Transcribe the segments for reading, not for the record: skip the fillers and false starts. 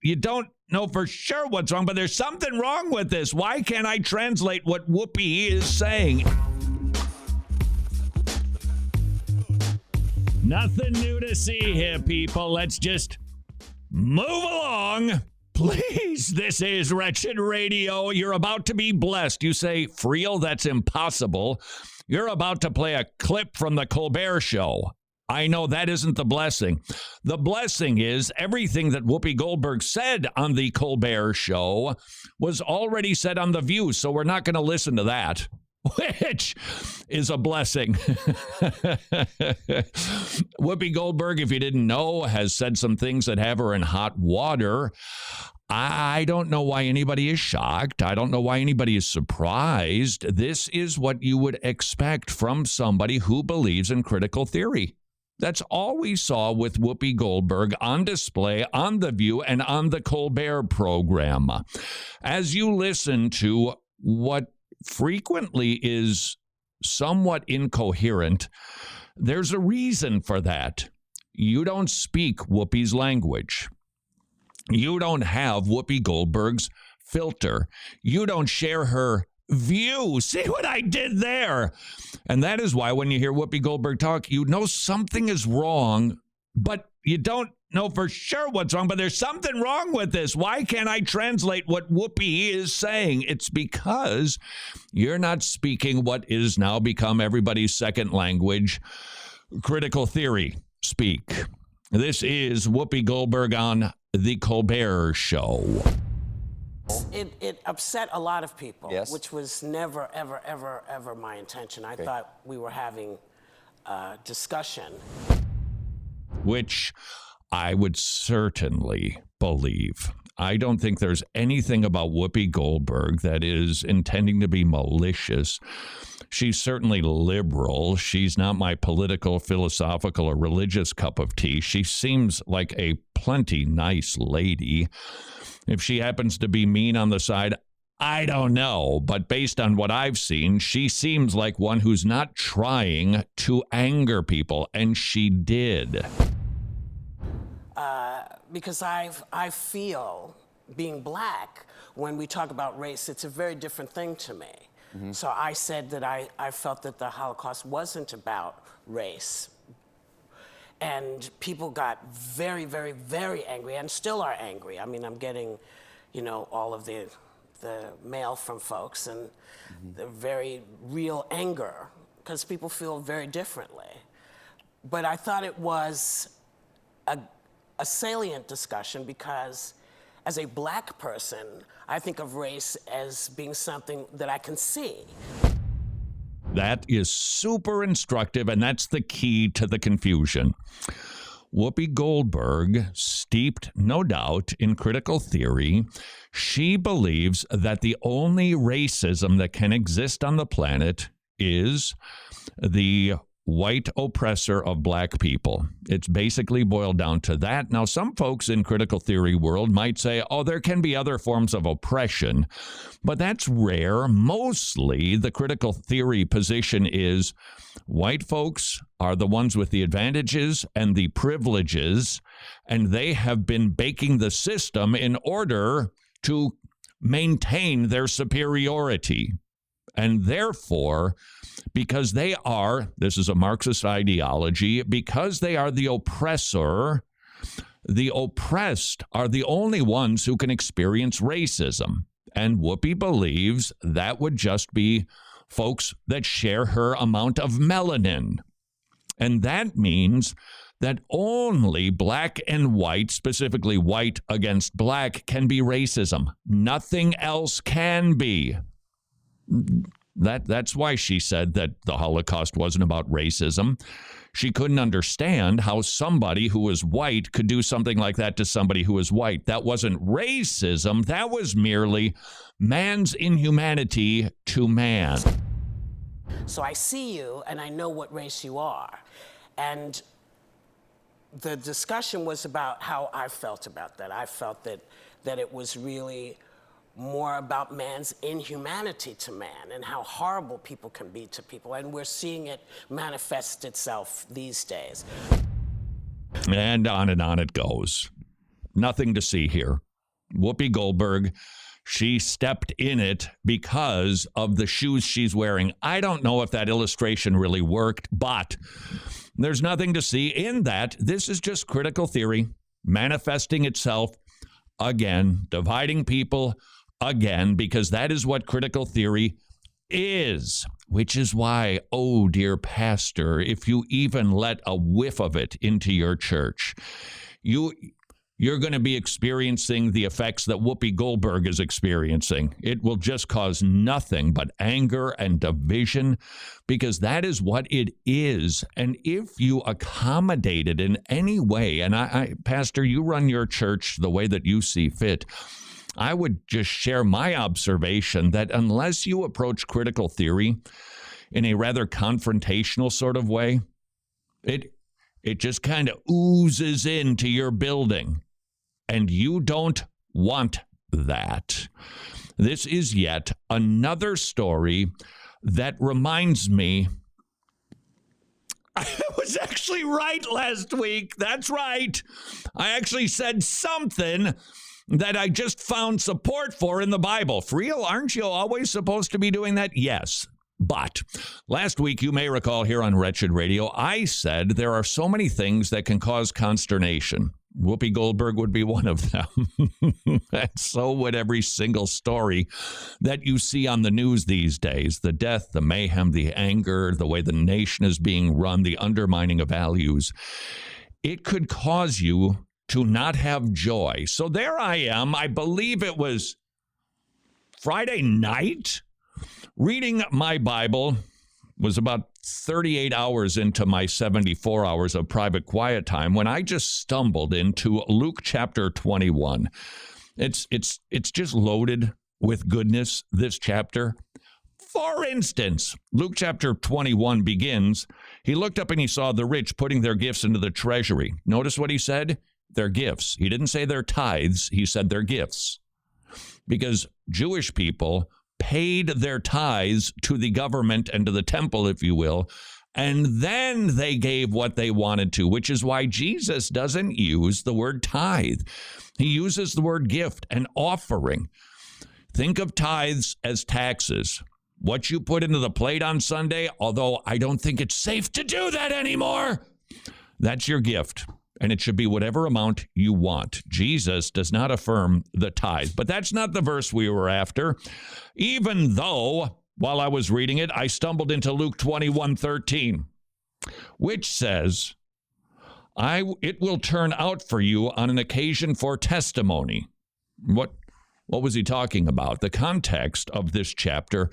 you don't know for sure what's wrong, but there's something wrong with this. Why can't I translate what Whoopi is saying? Nothing new to see here, people. Let's just move along. Please, this is Wretched Radio. You're about to be blessed. You say, Friel, that's impossible. You're about to play a clip from the Colbert Show. I know that isn't the blessing. The blessing is everything that Whoopi Goldberg said on the Colbert Show was already said on The View, so we're not going to listen to that, which is a blessing. Whoopi Goldberg, if you didn't know, has said some things that have her in hot water. I don't know why anybody is shocked. I don't know why anybody is surprised. This is what you would expect from somebody who believes in critical theory. That's all we saw with Whoopi Goldberg on display on The View and on the Colbert program. As you listen to what frequently is somewhat incoherent, there's a reason for that. You don't speak Whoopi's language. You don't have Whoopi Goldberg's filter. You don't share her view. See what I did there? And that is why when you hear Whoopi Goldberg talk, you know something is wrong, but you don't know for sure what's wrong, but there's something wrong with this. Why can't I translate what Whoopi is saying? It's because you're not speaking what is now become everybody's second language, critical theory speak. This is Whoopi Goldberg on the Colbert Show. It upset a lot of people, yes, which was never, ever, ever, ever my intention. I thought we were having a discussion. Which I would certainly believe. I don't think there's anything about Whoopi Goldberg that is intending to be malicious. She's certainly liberal. She's not my political, philosophical, or religious cup of tea. She seems like a plenty nice lady. If she happens to be mean on the side, I don't know. But based on what I've seen, she seems like one who's not trying to anger people, and she did. Because I feel, being black, when we talk about race, it's a very different thing to me. Mm-hmm. So I said that I felt that the Holocaust wasn't about race. And people got very, very, very angry, and still are angry. I mean, I'm getting, all of the mail from folks, and the very real anger, because people feel very differently. But I thought it was a salient discussion because as a black person, I think of race as being something that I can see. That is super instructive, and that's the key to the confusion. Whoopi Goldberg, steeped, no doubt, in critical theory, she believes that the only racism that can exist on the planet is the white oppressor of black people. It's basically boiled down to that. Now, some folks in critical theory world might say, oh, there can be other forms of oppression, but that's rare. Mostly the critical theory position is white folks are the ones with the advantages and the privileges, and they have been baking the system in order to maintain their superiority. And therefore, because they are, this is a Marxist ideology, because they are the oppressor, the oppressed are the only ones who can experience racism. And Whoopi believes that would just be folks that share her amount of melanin. And that means that only black and white, specifically white against black, can be racism. Nothing else can be. That's why she said that the Holocaust wasn't about racism. She couldn't understand how somebody who was white could do something like that to somebody who was white. That wasn't racism. That was merely man's inhumanity to man. So I see you, and I know what race you are. And the discussion was about how I felt about that. I felt that it was really more about man's inhumanity to man and how horrible people can be to people. And we're seeing it manifest itself these days. And on it goes. Nothing to see here. Whoopi Goldberg, she stepped in it because of the shoes she's wearing. I don't know if that illustration really worked, but there's nothing to see in that. This is just critical theory manifesting itself again, dividing people again, because that is what critical theory is, which is why, oh, dear pastor, if you even let a whiff of it into your church, you're going to be experiencing the effects that Whoopi Goldberg is experiencing. It will just cause nothing but anger and division, because that is what it is. And if you accommodate it in any way, and Pastor, you run your church the way that you see fit, I would just share my observation that unless you approach critical theory in a rather confrontational sort of way, it just kind of oozes into your building, and you don't want that. This is yet another story that reminds me, I was actually right last week. That's right. I actually said something that I just found support for in the Bible. Friel, aren't you always supposed to be doing that? Yes. But last week, you may recall here on Wretched Radio, I said there are so many things that can cause consternation. Whoopi Goldberg would be one of them. And so would every single story that you see on the news these days. The death, the mayhem, the anger, the way the nation is being run, the undermining of values. It could cause you to not have joy. So there I am. I believe it was Friday night. Reading my Bible, was about 38 hours into my 74 hours of private quiet time when I just stumbled into Luke chapter 21. It's just loaded with goodness, this chapter. For instance, Luke chapter 21 begins, he looked up and he saw the rich putting their gifts into the treasury. Notice what he said? Their gifts. He didn't say their tithes, he said their gifts. Because Jewish people paid their tithes to the government and to the temple, if you will, and then they gave what they wanted to, which is why Jesus doesn't use the word tithe. He uses the word gift and offering. Think of tithes as taxes. What you put into the plate on Sunday, although I don't think it's safe to do that anymore, that's your gift. And it should be whatever amount you want. Jesus does not affirm the tithe. But that's not the verse we were after. Even though, while I was reading it, I stumbled into Luke 21:13, which says, it will turn out for you on an occasion for testimony. What was he talking about? The context of this chapter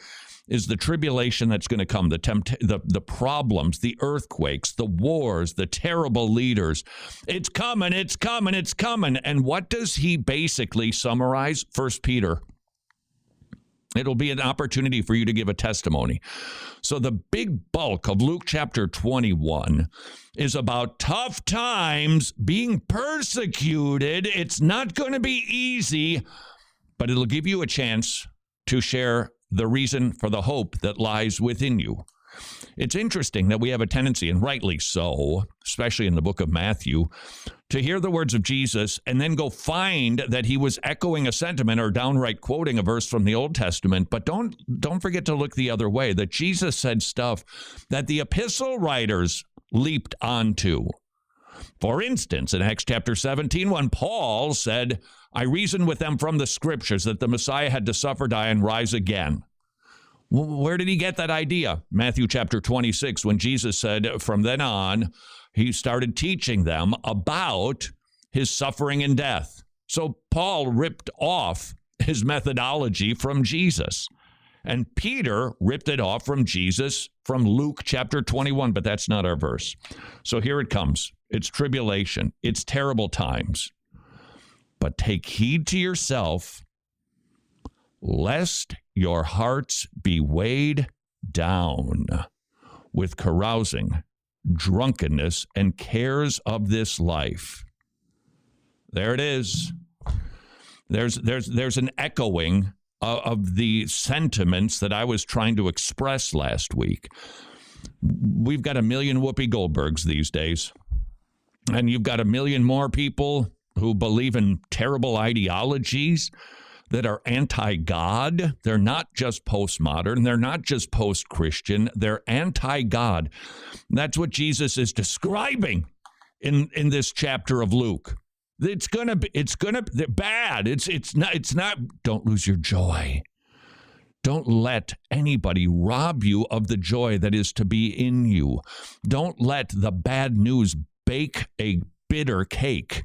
is the tribulation that's going to come, the problems, the earthquakes, the wars, the terrible leaders. It's coming, it's coming, it's coming. And what does he basically summarize? 1 Peter. It'll be an opportunity for you to give a testimony. So the big bulk of Luke chapter 21 is about tough times, being persecuted. It's not going to be easy, but it'll give you a chance to share the reason for the hope that lies within you. It's interesting that we have a tendency, and rightly so, especially in the book of Matthew, to hear the words of Jesus and then go find that he was echoing a sentiment or downright quoting a verse from the Old Testament. But don't forget to look the other way, that Jesus said stuff that the epistle writers leaped onto. For instance, in Acts chapter 17, when Paul said, I reasoned with them from the scriptures that the Messiah had to suffer, die, and rise again. Where did he get that idea? Matthew chapter 26, when Jesus said, from then on, he started teaching them about his suffering and death. So Paul ripped off his methodology from Jesus. And Peter ripped it off from Jesus from Luke chapter 21, but that's not our verse. So here it comes. It's tribulation. It's terrible times. But take heed to yourself, lest your hearts be weighed down with carousing, drunkenness, and cares of this life. There it is. There's an echoing of the sentiments that I was trying to express last week. We've got 1 million Whoopi Goldbergs these days. And you've got 1 million more people who believe in terrible ideologies that are anti-God. They're not just postmodern. They're not just post-Christian. They're anti-God. That's what Jesus is describing in this chapter of Luke. It's gonna be bad. It's not. Don't lose your joy. Don't let anybody rob you of the joy that is to be in you. Don't let the bad news bake a bitter cake.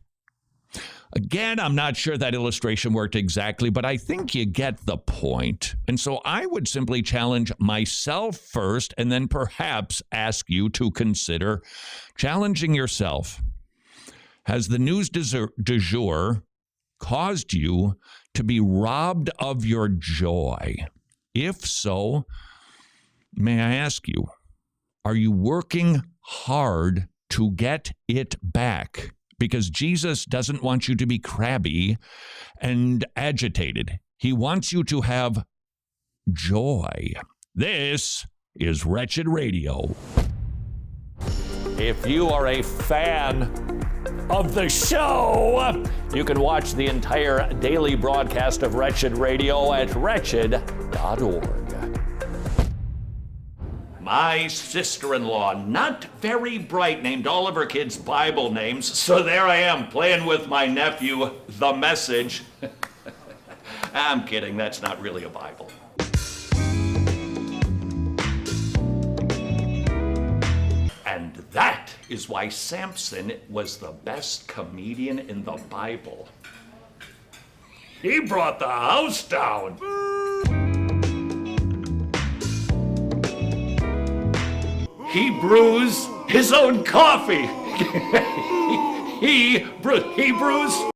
Again, I'm not sure that illustration worked exactly, but I think you get the point. And so I would simply challenge myself first, and then perhaps ask you to consider challenging yourself. Has the news du jour caused you to be robbed of your joy? If so, may I ask you, are you working hard to get it back? Because Jesus doesn't want you to be crabby and agitated. He wants you to have joy. This is Wretched Radio. If you are a fan of the show, you can watch the entire daily broadcast of Wretched Radio at wretched.org. My sister-in-law, not very bright, named all of her kids Bible names, so there I am playing with my nephew, The Message. I'm kidding, that's not really a Bible. And that is why Samson was the best comedian in the Bible. He brought the house down. He brews his own coffee. he brews